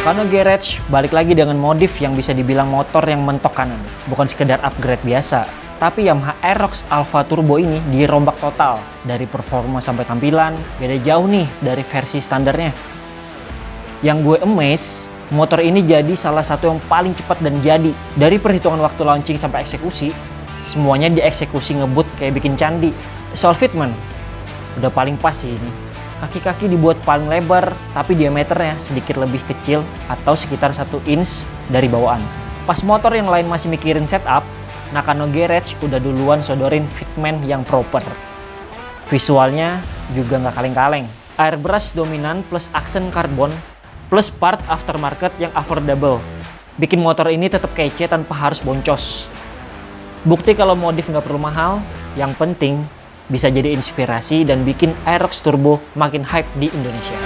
Nakano Garage balik lagi dengan modif yang bisa dibilang motor yang mentok kanan. Bukan sekedar upgrade biasa, tapi Yamaha Aerox Alpha Turbo ini dirombak total. Dari performa sampai tampilan, beda jauh nih dari versi standarnya. Yang gue amaze, motor ini jadi salah satu yang paling cepat dan jadi. Dari perhitungan waktu launching sampai eksekusi, semuanya dieksekusi ngebut kayak bikin candi. Soal fitment, udah paling pas sih ini. Kaki-kaki dibuat paling lebar, tapi diameternya sedikit lebih kecil atau sekitar 1 inch dari bawaan. Pas motor yang lain masih mikirin setup, Nakano Garage udah duluan sodorin fitment yang proper. Visualnya juga nggak kaleng-kaleng. Airbrush dominan plus aksen karbon plus part aftermarket yang affordable. Bikin motor ini tetap kece tanpa harus boncos. Bukti kalau modif nggak perlu mahal, yang penting bisa jadi inspirasi dan bikin Aerox Turbo makin hype di Indonesia.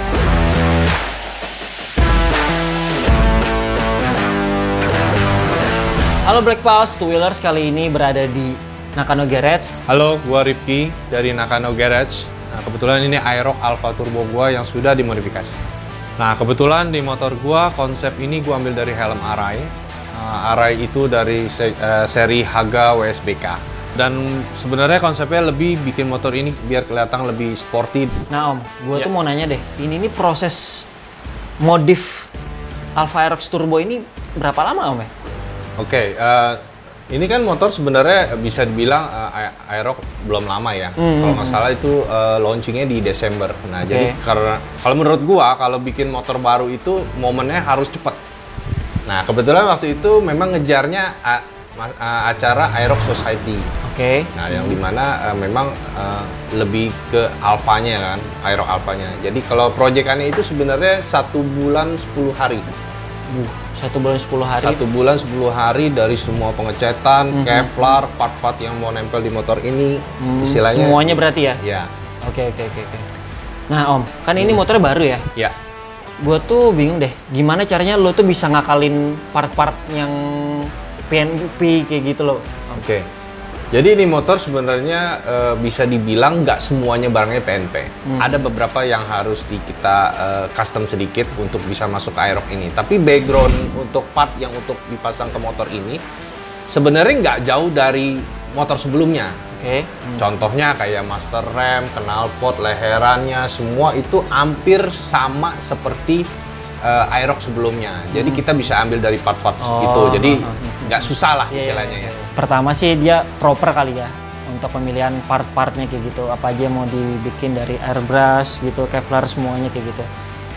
Halo Black Pals, Two Wheelers kali ini berada di Nakano Garage. Halo, gua Rifki dari Nakano Garage. Nah, kebetulan ini Aerox Alpha Turbo gua yang sudah dimodifikasi. Nah, kebetulan di motor gua konsep ini gua ambil dari helm Arai. Arai itu dari seri Haga WSBK. Dan sebenarnya konsepnya lebih bikin motor ini biar kelihatan lebih sporty. Nah Om, gue tuh mau nanya deh, ini proses modif Alpha Aerox Turbo ini berapa lama Om ya? Oke, ini kan motor sebenarnya bisa dibilang Aerox belum lama ya. Kalau nggak salah itu launchingnya di Desember. Nah, jadi karena kalau menurut gua kalau bikin motor baru itu momennya harus cepat. Nah, kebetulan waktu itu memang ngejarnya acara Aerox Society. Nah, yang dimana memang lebih ke alfanya kan, Aerox alfanya. Jadi kalau proyekannya itu sebenarnya 1 bulan 10 hari. 1 bulan 10 hari? 1 bulan 10 hari dari semua pengecetan, Kevlar, part-part yang mau nempel di motor ini, istilahnya. Semuanya berarti ya? Ya. Oke. Nah Om, kan ini motornya baru ya? Ya. Gue tuh bingung deh, gimana caranya lo tuh bisa ngakalin part-part yang PNP kayak gitu loh? Oke. Jadi ini motor sebenarnya bisa dibilang nggak semuanya barangnya PNP. Ada beberapa yang harus kita custom sedikit untuk bisa masuk ke Aerox ini. Tapi background untuk part yang untuk dipasang ke motor ini sebenarnya nggak jauh dari motor sebelumnya. Contohnya kayak master rem, knalpot, leherannya, semua itu hampir sama seperti Aerox sebelumnya. Jadi kita bisa ambil dari part-part itu. Jadi nggak susah lah istilahnya ya. Pertama sih dia proper kali ya untuk pemilihan part-partnya kayak gitu. Apa aja yang mau dibikin dari airbrush gitu, Kevlar semuanya kayak gitu.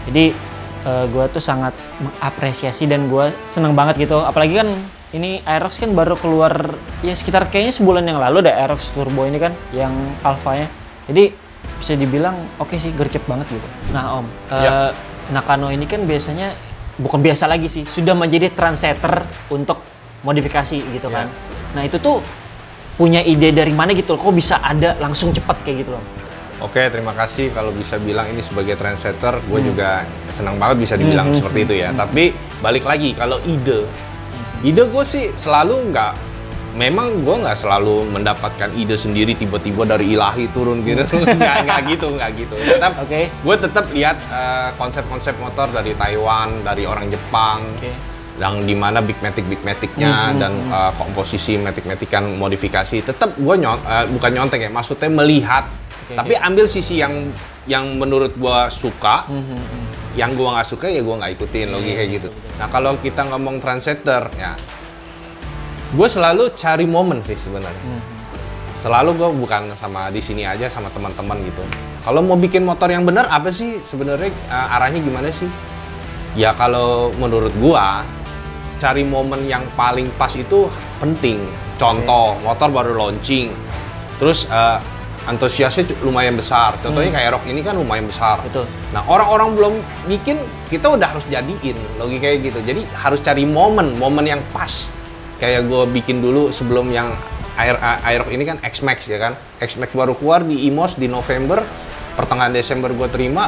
Jadi gue tuh sangat mengapresiasi dan gue seneng banget gitu. Apalagi kan ini Aerox kan baru keluar ya sekitar kayaknya sebulan yang lalu ada Aerox Turbo ini kan yang alfanya. Jadi bisa dibilang oke sih, gercep banget gitu. Nah Om, Nakano ini kan biasanya bukan biasa lagi sih, sudah menjadi trendsetter untuk modifikasi gitu kan. Nah itu tuh punya ide dari mana gitu, kok bisa ada langsung cepat kayak gitu loh? Oke, terima kasih kalau bisa bilang ini sebagai trendsetter. Gue juga senang banget bisa dibilang seperti itu ya. Tapi balik lagi, kalau ide gue sih selalu memang gue nggak selalu mendapatkan ide sendiri tiba-tiba dari ilahi turun gitu. nggak gitu. Tetap gue tetap lihat konsep-konsep motor dari Taiwan, dari orang Jepang. Yang dimana big matic-nya dan komposisi matic-matikan modifikasi, tetap gue bukan nyontek ya, maksudnya melihat, tapi ambil sisi yang menurut gue suka, yang gue nggak suka ya gue nggak ikutin, logika kayak gitu. Nah kalau kita ngomong trendsetter ya, gue selalu cari momen sih sebenarnya. Selalu gue bukan sama di sini aja sama teman-teman gitu. Kalau mau bikin motor yang benar apa sih sebenarnya arahnya gimana sih? Ya kalau menurut gue cari momen yang paling pas itu penting. Contoh, motor baru launching, terus antusiasnya lumayan besar. Contohnya kayak Aerox ini kan lumayan besar. Nah, orang-orang belum bikin, kita udah harus jadiin, logika kayak gitu. Jadi harus cari momen yang pas. Kayak gue bikin dulu sebelum yang Aerox ini kan X-Max ya kan. X-Max baru keluar di IMOS di November, pertengahan Desember gue terima.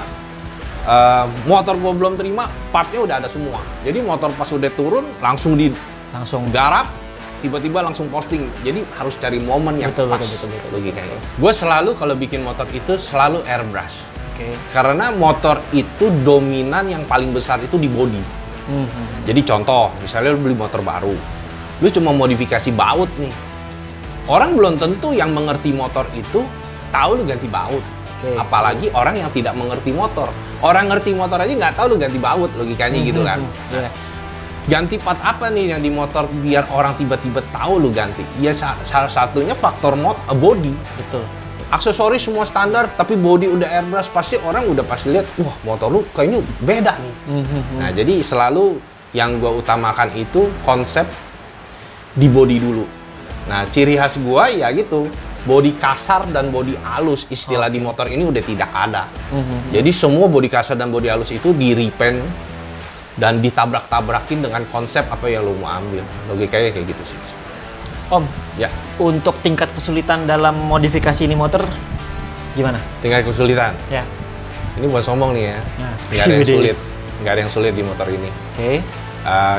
Motor gue belum terima, partnya udah ada semua. Jadi motor pas udah turun langsung garap, tiba-tiba langsung posting. Jadi harus cari momen yang pas. Logikanya. Gue selalu kalau bikin motor itu selalu airbrush. Karena motor itu dominan yang paling besar itu di body. Jadi contoh, misalnya lu beli motor baru, lu cuma modifikasi baut nih. Orang belum tentu yang mengerti motor itu tahu lu ganti baut. Apalagi orang yang tidak mengerti motor. Orang ngerti motor aja nggak tahu lu ganti baut, logikanya gitu kan. Nah, ganti part apa nih yang di motor biar orang tiba-tiba tahu lu ganti? Ya salah satunya faktor body. Betul. Aksesoris semua standar, tapi body udah airbrush, pasti orang udah pasti lihat, wah motor lu kayaknya beda nih. Nah jadi selalu yang gua utamakan itu konsep di body dulu. Nah ciri khas gua ya gitu, body kasar dan body halus, istilah di motor ini udah tidak ada. Jadi semua body kasar dan body halus itu di repaint dan ditabrak-tabrakin dengan konsep apa yang lo mau ambil. Logikanya kayak gitu sih. Om, ya. Untuk tingkat kesulitan dalam modifikasi ini motor gimana? Tingkat kesulitan? Ya. Ini bukan sombong nih ya. Nah, nggak ada yang sulit. Nggak ada yang sulit di motor ini. Oke.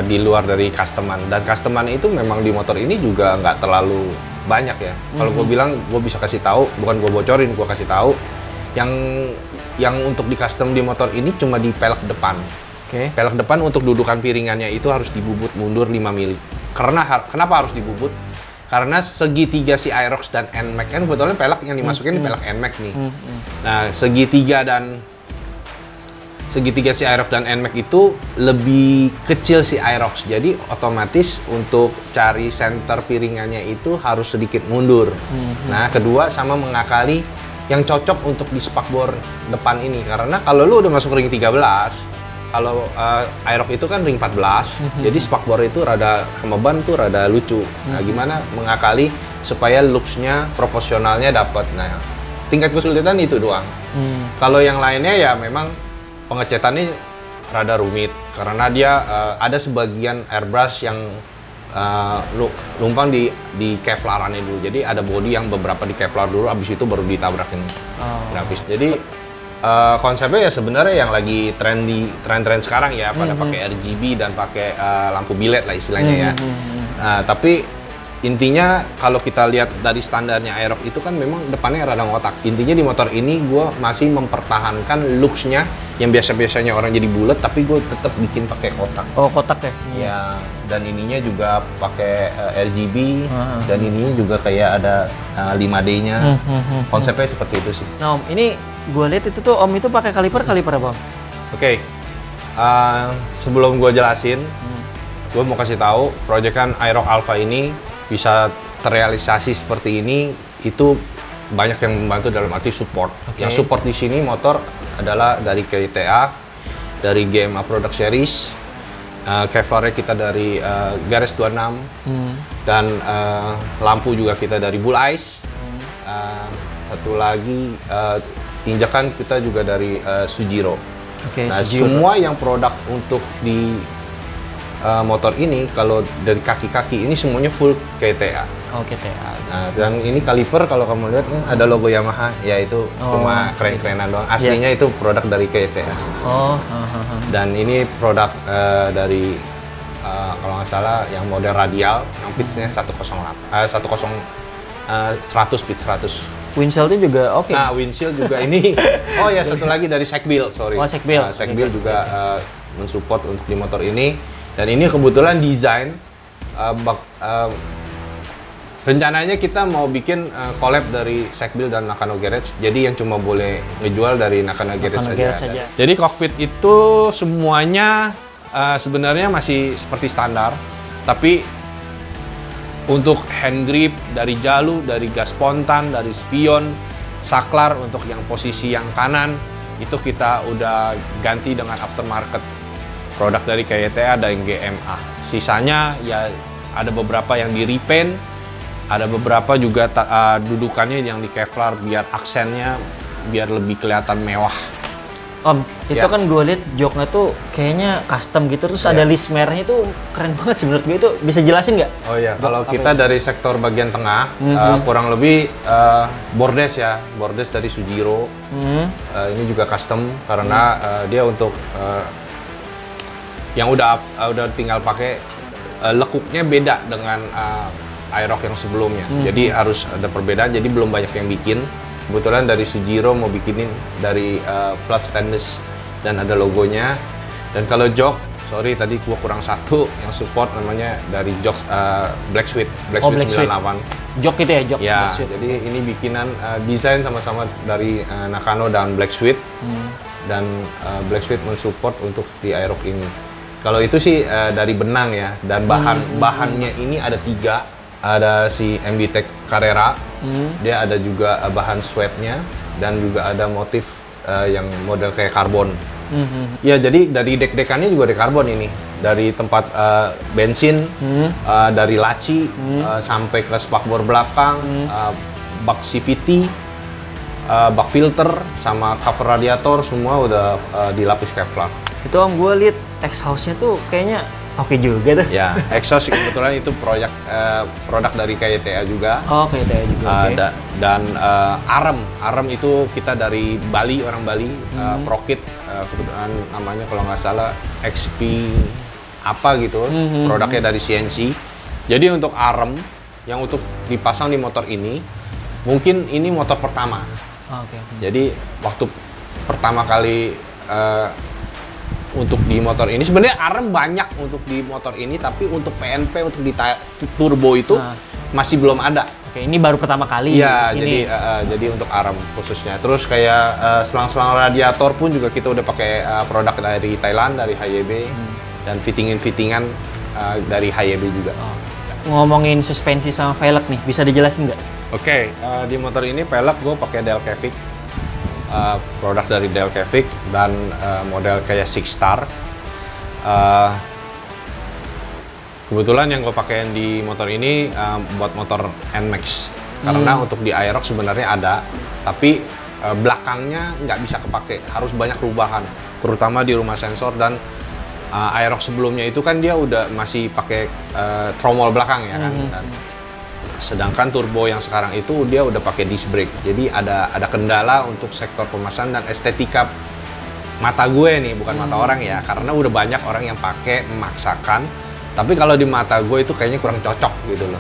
Di luar dari customan. Dan customan itu memang di motor ini juga nggak terlalu banyak ya. Kalau gue bilang, gue bisa kasih tahu, bukan gue bocorin, gue kasih tahu. Yang untuk di custom di motor ini cuma di pelek depan. Pelek depan untuk dudukan piringannya itu harus dibubut mundur 5 mili. Kenapa harus dibubut? Karena segitiga si Aerox dan NMAX kan sebetulnya pelek yang dimasukin di pelek NMAX nih. Nah, segitiga si Aerox dan NMAX itu lebih kecil si Aerox. Jadi otomatis untuk cari center piringannya itu harus sedikit mundur. Nah, kedua sama mengakali yang cocok untuk di spakbor depan ini. Karena kalau lu udah masuk ring 13, kalau Aerox itu kan ring 14, jadi spakbor itu rada kemeban tuh rada lucu. Nah, gimana mengakali supaya looks-nya proporsionalnya dapat. Nah, tingkat kesulitan itu doang. Kalau yang lainnya ya memang pengecatannya rada rumit karena dia ada sebagian airbrush yang lumpang di kevlarannya dulu. Jadi ada body yang beberapa di kevlar dulu, abis itu baru ditabrakin grafis. Jadi konsepnya ya sebenarnya yang lagi tren sekarang ya, pada pakai RGB dan pakai lampu bilet lah istilahnya ya. Tapi intinya kalau kita lihat dari standarnya Aerox itu kan memang depannya rada ngotak. Intinya di motor ini gue masih mempertahankan looks-nya yang biasa-biasanya orang jadi bulat, tapi gue tetap bikin pakai kotak. Oh, kotak ya? Ya, dan ininya juga pakai RGB, dan ininya juga kayak ada 5D-nya. Konsepnya seperti itu sih. Nah, Om, ini gue lihat itu tuh Om itu pakai kaliper apa, Om? Oke. Sebelum gue jelasin, gue mau kasih tahu proyekan Aerox Alpha ini bisa terrealisasi seperti ini itu banyak yang membantu dalam arti support. Yang support di sini motor adalah dari KTA, dari GMA Product Series, Kevlarnya kita dari Garage 26, dan lampu juga kita dari Bull Eyes. Satu lagi injakan kita juga dari Sujiro. Nah, Sujiro. Semua yang produk untuk di motor ini kalau dari kaki-kaki ini semuanya full KTA. Oh, KTA. Nah, dan ini kaliper kalau kamu lihat nih ada logo Yamaha, yaitu cuma keren-kerenan doang. Aslinya itu produk dari KTA. Dan ini produk dari kalau nggak salah yang model radial, yang pitch-nya 100 pitch 100. Windshield-nya juga oke. Nah, windshield juga ini. Oh ya, satu lagi dari Sekbil, sorry. Oh, Sekbil. Sekbil juga mensupport untuk di motor ini. Dan ini kebetulan desain rencananya kita mau bikin collab dari Sekbil dan Nakano Garage. Jadi yang cuma boleh ngejual dari Nakano Garage saja. Jadi cockpit itu semuanya sebenarnya masih seperti standar, tapi untuk hand grip dari jalu, dari gas spontan, dari spion, saklar untuk yang posisi yang kanan itu kita udah ganti dengan aftermarket produk dari KTA dan GMA. Sisanya ya ada beberapa yang di repaint, ada beberapa juga dudukannya yang di Kevlar biar aksennya biar lebih kelihatan mewah. Om, itu kan gue lihat joknya tuh kayaknya custom gitu, terus ada list merahnya itu keren banget sih menurut gue. Itu bisa jelasin nggak? Oh iya, kalau kita dari sektor bagian tengah kurang lebih bordes ya, bordes dari Sujiro. Ini juga custom karena dia untuk yang udah tinggal pakai lekuknya beda dengan Aerox yang sebelumnya. Jadi harus ada perbedaan, jadi belum banyak yang bikin. Kebetulan dari Sujiro mau bikinin dari plat stainless dan ada logonya. Dan kalau jok sorry tadi gua kurang satu yang support namanya dari Jok Black Sweet Black Sweet 98. Jok itu ya, Jok. Ya, Black Sweet. jadi ini bikinan desain sama-sama dari Nakano dan Black Sweet. Dan Black Sweet mensupport untuk di Aerox ini. Kalau itu sih dari benang ya, dan bahannya ini ada 3. Ada si MB Tech Carrera, dia ada juga bahan sweatnya, dan juga ada motif yang model kayak karbon. Ya, jadi dari dek-dekannya juga ada karbon ini. Dari tempat bensin, dari laci, sampai ke spakbor belakang, bak CVT, bak filter, sama cover radiator, semua udah dilapis Kevlar. Itu Om, gue liat exhaust-nya tuh kayaknya oke juga tuh. Ya, exhaust kebetulan itu produk dari KYTA juga. Oh, KYTA juga. Dan Arem itu kita dari Bali, orang Bali, Prokit, kebetulan namanya kalau nggak salah XP apa gitu, produknya dari CNC. Jadi untuk Arem yang untuk dipasang di motor ini, mungkin ini motor pertama. Jadi waktu pertama kali untuk di motor ini, sebenarnya Arem banyak untuk di motor ini, tapi untuk PNP, untuk di turbo itu masih belum ada. Oke, ini baru pertama kali. Iya, jadi untuk Arem khususnya. Terus kayak selang-selang radiator pun juga kita udah pakai produk dari Thailand, dari HYB, dan fittingan dari HYB juga. Ngomongin suspensi sama velg nih, bisa dijelasin nggak? Oke, di motor ini velg gue pakai Delcavic. Produk dari Delcavic dan model kayak Six Star. Kebetulan yang gue pakein di motor ini buat motor NMAX, karena untuk di Aerox sebenarnya ada, tapi belakangnya nggak bisa kepake, harus banyak perubahan, terutama di rumah sensor. Dan Aerox sebelumnya itu kan dia udah masih pakai tromol belakang ya kan. Dan sedangkan turbo yang sekarang itu dia udah pakai disc brake, jadi ada kendala untuk sektor pemasangan dan estetika mata gue nih, bukan mata orang ya, karena udah banyak orang yang pakai memaksakan, tapi kalau di mata gue itu kayaknya kurang cocok gitu loh.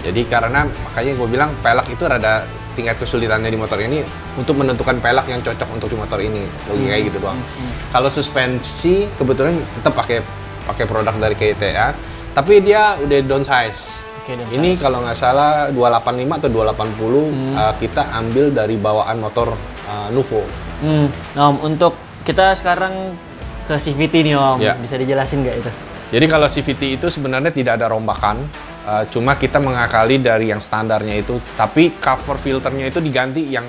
Jadi karena makanya gue bilang pelek itu rada tingkat kesulitannya di motor ini untuk menentukan pelek yang cocok untuk di motor ini, kayak gitu doang. Kalau suspensi kebetulan tetap pakai produk dari KYTA, tapi dia udah downsize. Ini kalau nggak salah 285 atau 280 kita ambil dari bawaan motor Nuvo. Om, untuk kita sekarang ke CVT nih Om, bisa dijelasin nggak itu? Jadi kalau CVT itu sebenarnya tidak ada rombakan, cuma kita mengakali dari yang standarnya itu, tapi cover filternya itu diganti yang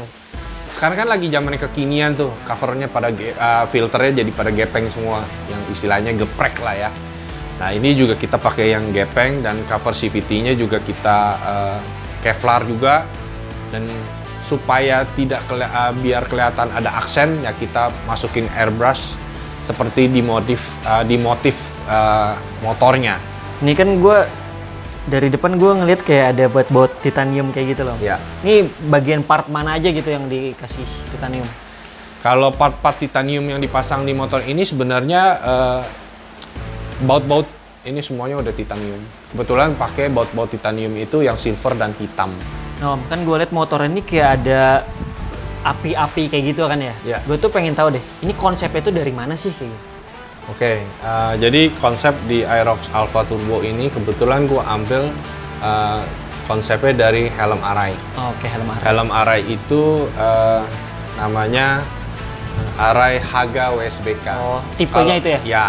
sekarang kan lagi zamannya kekinian tuh, covernya pada filternya jadi pada gepeng semua, yang istilahnya geprek lah ya. Nah ini juga kita pakai yang gepeng, dan cover CVT-nya juga kita Kevlar juga, dan supaya tidak biar kelihatan ada aksen ya kita masukin airbrush seperti di motif motornya. Ini kan gue dari depan gue ngeliat kayak ada baut titanium kayak gitu loh. Ya. Ini bagian part mana aja gitu yang dikasih titanium? Kalau part-part titanium yang dipasang di motor ini sebenarnya baut-baut ini semuanya udah titanium. Kebetulan pakai baut-baut titanium itu yang silver dan hitam. Nah, kan gue liat motor ini kayak ada api-api kayak gitu kan ya? Ya. Gue tuh pengen tahu deh, ini konsepnya tuh dari mana sih kayak gitu? Oke, jadi konsep di Aerox Alpha Turbo ini kebetulan gue ambil konsepnya dari helm Arai. Oke, helm Arai. Helm Arai itu namanya Arai Haga WSBK. Oh, tipenya itu ya? Ya,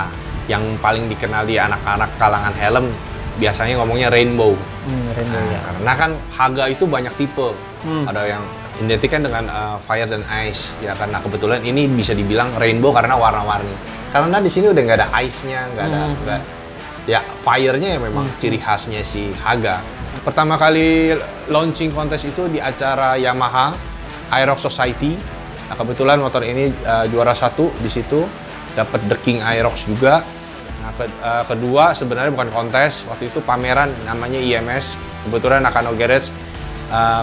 yang paling dikenal di anak-anak kalangan helm biasanya ngomongnya Rainbow. Rainbow ya. Karena kan Haga itu banyak tipe. Ada yang identik kan dengan Fire dan Ice ya, karena kebetulan ini bisa dibilang Rainbow karena warna-warni. Karena di sini udah nggak ada ice-nya, nggak ada, ya fire-nya ya memang ciri khasnya si Haga. Pertama kali launching kontes itu di acara Yamaha Aerox Society. Nah, kebetulan motor ini juara 1 di situ, dapat The King Aerox juga. Nah, kedua sebenarnya bukan kontes, waktu itu pameran namanya IMS. Kebetulan Nakano Garage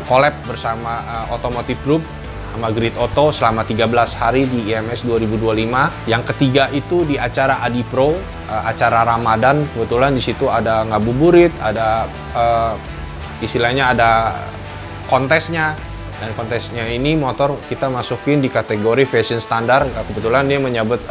collab bersama Automotive Group sama Grid Auto selama 13 hari di IMS 2025. Yang ketiga itu di acara Adi Pro, acara Ramadan. Kebetulan di situ ada ngabuburit, ada istilahnya ada kontesnya. Dan kontesnya ini motor kita masukin di kategori fashion standar. Kebetulan dia menyabet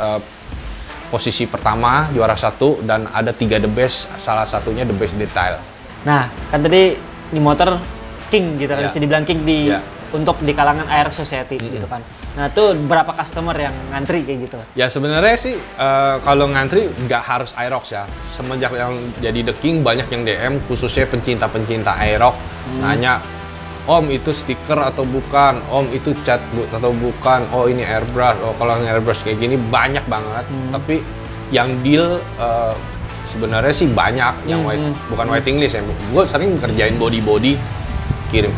posisi pertama, juara 1, dan ada 3 the best, salah satunya the best detail. Nah, kan tadi di motor king gitu kan, bisa dibilang king di untuk di kalangan Aerox Society gitu kan. Nah, tuh berapa customer yang ngantri kayak gitu? Ya sebenarnya sih kalau ngantri nggak harus Aerox ya. Semenjak yang jadi the king, banyak yang DM khususnya pencinta-pencinta Aerox nanya, Om itu stiker atau bukan, Om itu cat atau bukan, oh ini airbrush, oh kalau airbrush kayak gini banyak banget. Tapi yang deal sebenarnya sih banyak yang bukan waiting list ya. Gue sering kerjain body kirim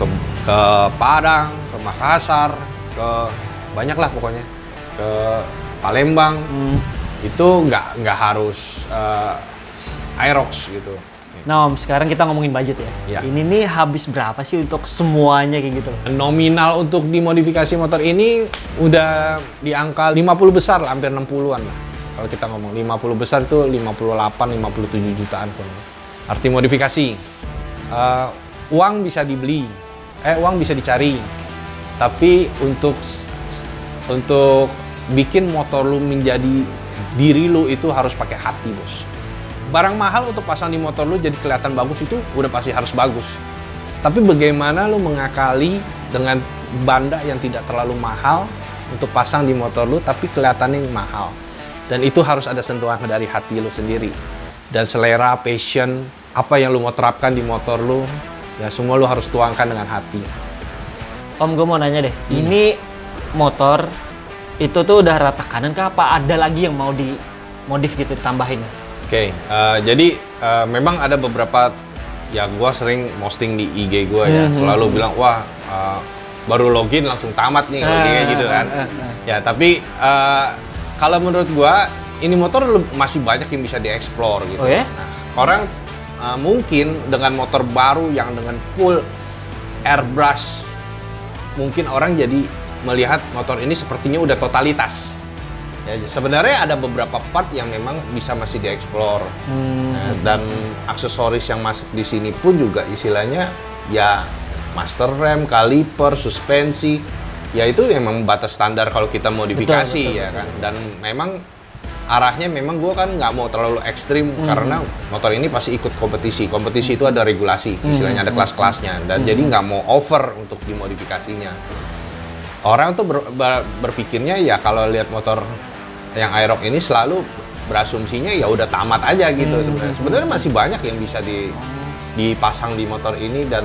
ke Padang, ke Makassar, ke banyak lah pokoknya, ke Palembang. Itu nggak harus Aerox gitu. Nah Om, sekarang kita ngomongin budget ya. Ini nih habis berapa sih untuk semuanya kayak gitu? Nominal untuk dimodifikasi motor ini udah di angka 50 besar lah, hampir 60-an lah. Kalau kita ngomong 50 besar itu 58-57 jutaan. Arti modifikasi. Uang bisa dibeli, uang bisa dicari. Tapi untuk bikin motor lu menjadi diri lu itu harus pakai hati, bos. Barang mahal untuk pasang di motor lu jadi kelihatan bagus itu udah pasti harus bagus. Tapi bagaimana lu mengakali dengan banda yang tidak terlalu mahal untuk pasang di motor lu tapi kelihatannya mahal. Dan itu harus ada sentuhan dari hati lu sendiri. Dan selera, passion, apa yang lu mau terapkan di motor lu, ya semua lu harus tuangkan dengan hati. Om, gue mau nanya deh, ini motor itu tuh udah rata kanan kah apa ada lagi yang mau dimodif gitu, ditambahin? Oke, jadi memang ada beberapa, ya gue sering posting di IG gue ya, selalu bilang, wah baru login langsung tamat nih, kayak gitu kan. Ya, tapi kalau menurut gue, ini motor masih banyak yang bisa dieksplor gitu. Oh, ya? Nah, orang mungkin dengan motor baru yang dengan full airbrush, mungkin orang jadi melihat motor ini sepertinya udah totalitas. Ya, sebenarnya ada beberapa part yang memang bisa masih dieksplor. Nah, dan aksesoris yang masuk di sini pun juga istilahnya ya master rem, kaliper, suspensi. Ya itu memang batas standar kalau kita modifikasi, betul, ya kan. Dan memang arahnya memang gue kan nggak mau terlalu ekstrim karena motor ini pasti ikut kompetisi. Kompetisi itu ada regulasi, istilahnya ada kelas-kelasnya. Dan jadi nggak mau over untuk dimodifikasinya. Orang tuh berpikirnya ya kalau lihat motor yang Aerox ini selalu berasumsinya ya udah tamat aja gitu sebenarnya. Sebenarnya masih banyak yang bisa dipasang di motor ini dan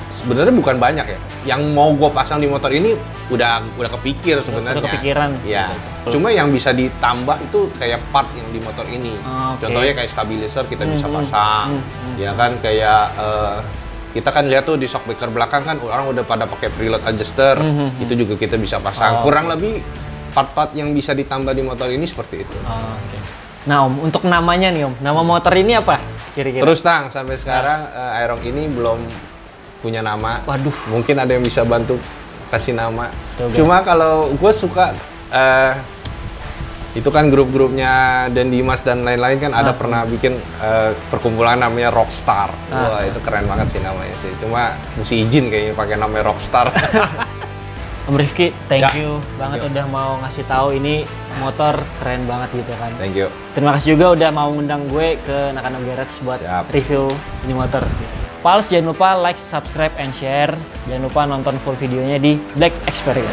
sebenarnya bukan banyak ya. Yang mau gue pasang di motor ini udah kepikir sebenarnya. Udah kepikiran. Ya. Cuma yang bisa ditambah itu kayak part yang di motor ini. Contohnya kayak stabilizer kita bisa pasang. Ya kan kayak kita kan lihat tuh di shockbreaker belakang kan orang udah pada pakai preload adjuster. Itu juga kita bisa pasang. Kurang lebih part-part yang bisa ditambah di motor ini seperti itu. Nah Om, untuk namanya nih Om, nama motor ini apa kira-kira? Terus Tang, sampai sekarang Aerox ini belum punya nama. Waduh. Mungkin ada yang bisa bantu kasih nama. Coba. Cuma kalau gue suka, itu kan grup-grupnya Dan Dimas dan lain-lain kan ada pernah bikin perkumpulan namanya Rockstar. Wah itu keren banget sih namanya sih. Cuma mesti izin kayaknya pakai namanya Rockstar. Om Rifki, thank you banget udah mau ngasih tahu ini motor keren banget gitu kan. Thank you. Terima kasih juga udah mau ngundang gue ke Nakano Garage buat review ini motor. Pals, jangan lupa like, subscribe, and share. Jangan lupa nonton full videonya di Black Experience.